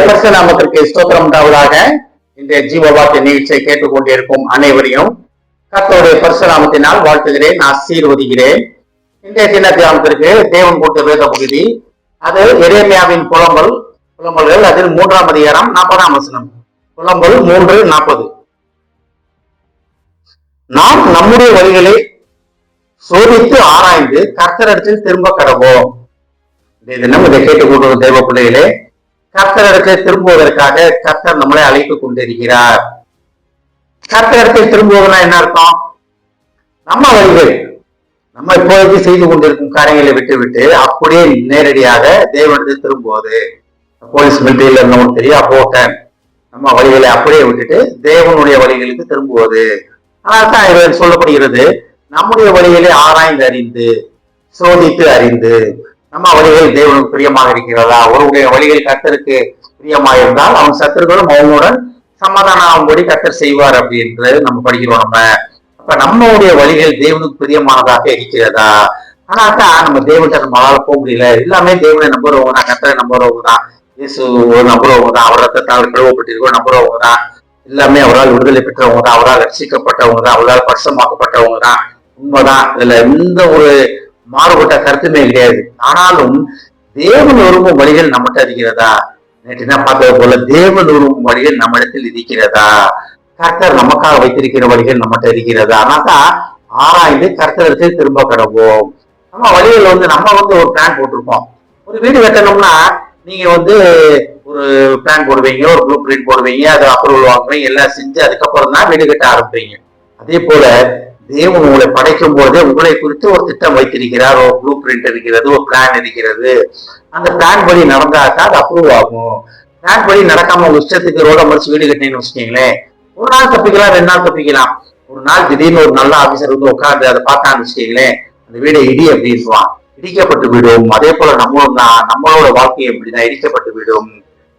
பரிசுத்த நாமத்திற்கு ஸ்தோத்திரம் உண்டாவதாக. இன்றைய ஜீவவார்த்தை நிகழ்ச்சியை கேட்டுக்கொண்டிருக்கும் அனைவரையும் கர்த்தருடைய பரிசுத்த நாமத்தினால் வாழ்த்துகிறேன், ஆசீர்வதிக்கிறேன். இன்றைய தின தியானத்திற்கு தேவன் கொடுத்த வேத பகுதி, அது எரேமியாவின் புலம்பல்கள், அதில் 3ஆம் அதிகாரம் 40ஆம் வசனம். புலம்பல் 3:40. நாம் நம்முடைய வழிகளை சோதித்து ஆராய்ந்து கர்த்தரிடத்தில் திரும்ப கடவோம். தினம் இதை கேட்டுக்கொண்டு தேவ பிள்ளைகளே, கர்த்தரிடத்தில் திரும்புவதற்காக கர்த்தர் நம்மளை அழைத்துக் கொண்டிருக்கிறார். கர்த்தரிடத்தில் திரும்புவதுனா என்ன அர்த்தம்? நம்ம வழிகள், நம்ம இப்போதைக்கு செய்து கொண்டிருக்கும் காரியங்களை விட்டு அப்படியே நேரடியாக தேவனிடத்தில் திரும்புவது. போலீஸ் மிலிட்டரியில இருந்தவங்களுக்கு தெரியும், அப்போட்டன் நம்ம வழிகளை அப்படியே விட்டுட்டு தேவனுடைய வழிகளுக்கு திரும்புவது. அதனால்தான் இதில் சொல்லப்படுகிறது, நம்முடைய வழிகளை ஆராய்ந்து அறிந்து சோதித்து அறிந்து நம்ம வழிகள் தேவனுக்கு பிரியமாக இருக்கிறதா. ஒருவருடைய வழிகள் கர்த்தருக்கு பிரியமாக இருந்தால் அவன் சத்துருக்களும் அவனுடன் சமாதானம் ஆகும்படி கர்த்தர் செய்வார் அப்படின்றது நம்ம படிக்கிறோம். அப்ப நம்மளுடைய வழிகள் தேவனுக்கு பிரியமானதாக இருக்கிறதா. ஆனாக்கா நம்ம தேவன்கிட்ட நம்மளால போக முடியல. எல்லாமே தேவனை நம்புறவங்க தான், கர்த்தரை நம்புறவங்க தான், இயேசு நம்புறவங்க தான், அவர் ரத்தத்தால் கழுவப்பட்டிருக்கோம் நம்புறவங்க தான், எல்லாமே அவரால் விடுதலை பெற்றவங்க தான், அவரால் ரட்சிக்கப்பட்டவங்க தான், அவரால் பரிசுத்தமாக்கப்பட்டவங்க தான். உண்மைதான், இதுல எந்த ஒரு மாறுபட்ட கருத்துமே கிடையாது. ஆனாலும் தேவன் விரும்பும் வழிகள் நம்மகிட்ட இருக்கிறதா? நேற்று என்ன பார்த்தது போல தேவன் விரும்பும் வழிகள் நம்ம இடத்தில் இருக்கிறதா? கர்த்தர் நமக்காக வைத்திருக்கிற வழிகள் நம்மகிட்ட இருக்கிறதா? ஆனாதான் ஆராய்ந்து கர்த்தரிடத்தில் திரும்ப கடவோம். நம்ம வழிகள் நம்ம ஒரு பிளான் போட்டிருப்போம். ஒரு வீடு கட்டணும்னா நீங்க ஒரு பிளான் போடுவீங்க, ஒரு ப்ளூ பிரிண்ட் போடுவீங்க, அதை அப்ரூவல் வாங்குவீங்க, எல்லாம் செஞ்சு அதுக்கப்புறம் தான் வீடு கட்ட ஆரம்பிப்பீங்க. அதே போல தேவன் உங்களை படைக்கும் போதே உங்களை குறித்து ஒரு திட்டம் வைத்திருக்கிறார், ஒரு ப்ளூ பிரிண்ட் இருக்கிறது, ஒரு பிளான் இருக்கிறது. அந்த பிளான் படி நடந்தாக்கா அது அப்ரூவ் ஆகும். பிளான் படி நடக்காம உங்க இஷ்டத்துக்கு ரோட மறிச்சு வீடு கட்டினீங்கன்னு வச்சுக்கீங்களேன், ஒரு நாள் தப்பிக்கலாம், 2 நாள் தப்பிக்கலாம். ஒரு நாள் திடீர்னு ஒரு நல்ல ஆபீசர் உட்காந்து அதை பார்த்தான்னு வச்சுக்கீங்களேன், அந்த வீடை இடி அப்படின்வான், இடிக்கப்பட்டு விடும். அதே போல நம்மளும் தான், நம்மளோட வாழ்க்கை எப்படிதான் இடிக்கப்பட்டு விடும்.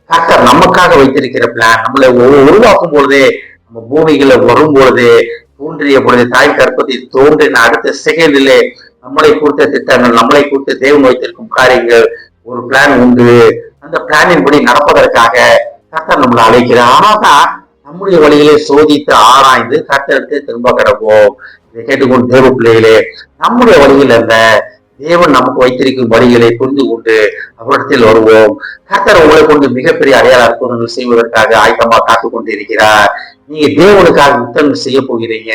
கர்த்தர் நமக்காக வைத்திருக்கிற பிளான் நம்மளை உருவாக்கும் பொழுதே, நம்ம பூமிகளை வரும் பொழுதே, தோன்றிய பொழுது தாய் கற்பத்தில் தோன்றின அடுத்த செகண்டிலே நம்மளை குறித்த திட்டங்கள், நம்மளை குறித்த தேவன் வைத்திருக்கும் காரியங்கள், ஒரு பிளான் உண்டு. அந்த பிளானின் படி நடப்பதற்காக கர்த்தர் நம்மளை அழைக்கிறார். ஆனாதான் நம்முடைய வழிகளை சோதித்து ஆராய்ந்து கர்த்தருக்கு திரும்ப கிடப்போம். இதை கேட்டுக்கொண்டு தேவ பிள்ளைகளே, நம்முடைய வழிகள் அல்ல, தேவன் நமக்கு வைத்திருக்கும் வழிகளை புரிந்து கொண்டு அவரிடத்தில் வருவோம். கர்த்தர் உங்களை கொண்டு மிகப்பெரிய அடையாள அற்புதங்கள் செய்வதற்காக ஆயத்தமா காத்து கொண்டு இருக்கிறார். நீங்க தேவனுக்காக யுத்தங்கள் செய்ய போகிறீங்க.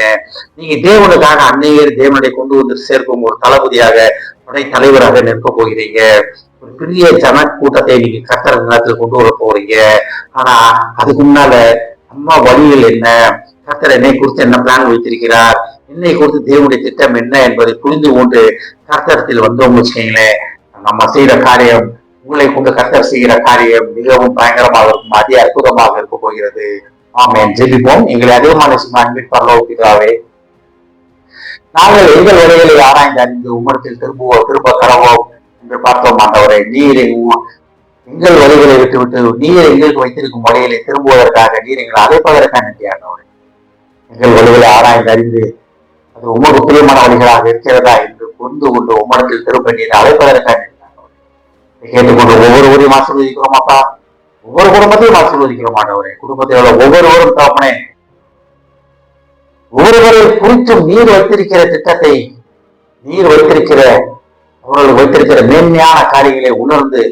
நீங்க தேவனுக்காக அன்னையர் தேவனுடைய கொண்டு சேர்க்கும் ஒரு தளபதியாக, படை தலைவராக நிற்க போகிறீங்க. ஒரு பெரிய ஜன கூட்டத்தை நீங்க கர்த்தர் நேரத்தில் கொண்டு வர போறீங்க. ஆனா அதுக்கு முன்னால அம்மா வழிகள் என்ன, கர்த்தர் என்னை குறித்து என்ன பிளான் வைத்திருக்கிறார், என்னை குறித்து தேவனுடைய திட்டம் என்ன என்பதை புரிந்து கொண்டு கர்த்தரத்தில் வந்தோம் வச்சுக்கீங்களேன், நம்ம செய்யற காரியம், உங்களை கொண்டு கர்த்தர் செய்கிற காரியம் மிகவும் பயங்கரமாக இருக்கும், அதி அற்புதமாக இருக்க போகிறது. ஆமென். ஜெபிப்போம். எங்களை அதிகமான அன்பின் பரலோக பிதாவே, நாங்கள் எங்கள் வழிகளை ஆராய்ந்து அறிந்து உம்மிடத்தில் திரும்ப கடவோம் என்று பார்த்தோம். ஆண்டவரே, நீர் எங்கள் வழிகளை விட்டுவிட்டு நீர் எங்களுக்கு வைத்திருக்கும் வழிகளை திரும்புவதற்காக நீர் எங்களை அழைப்பதற்காக நன்றி ஆண்டவரே. எங்கள் வழிகளை ஆராய்ந்து அறிந்து அது உமக்கு பிரியமான வழிகளாக இருக்கிறதா என்று புரிந்து கொண்டு உம்மிடத்தில் திரும்ப நீர் அழைப்பதற்காக நன்றி ஆண்டவரே. கேட்டுக்கொண்டு ஒவ்வொருவரையும் ஆசீர்வதிக்கிறோம் அப்பா, ஒவ்வொரு குடும்பத்தையும் ஆசீர்வதிக்கிறோம் ஆண்டவரே. குடும்பத்தில் உள்ள ஒவ்வொருவரும் தகப்பனே, ஒவ்வொருவரை குறித்தும் நீர் வைத்திருக்கிற திட்டத்தை, நீர் வைத்திருக்கிற அவர்கள் வைத்திருக்கிற மேன்மையான காரியங்களை உணர்ந்து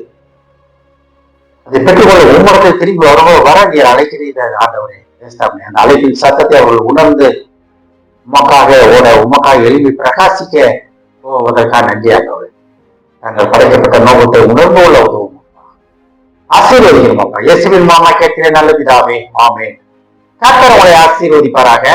அதை பெற்றுக்கொள்ள உம்மிடத்தை திரும்பி வர நீர் அழைக்கிறீர்கள் ஆண்டவரே. அந்த அழைப்பின் சத்தத்தை அவர்கள் உணர்ந்து உமக்காக எழுப்பி பிரகாசிக்க போவதற்காக நன்றி ஆண்டவரே. நாங்கள் படைக்கப்பட்ட நோக்கத்தை உணர்ந்து கொள்ள உதவும். ஆசீர்வதிக்கிறோம் அப்பா, இயேசுவின் மாமா கேட்கிறேன் நல்ல பிதாவே, ஆமென். கர்த்தர் உங்களை ஆசீர்வதிப்பாராக.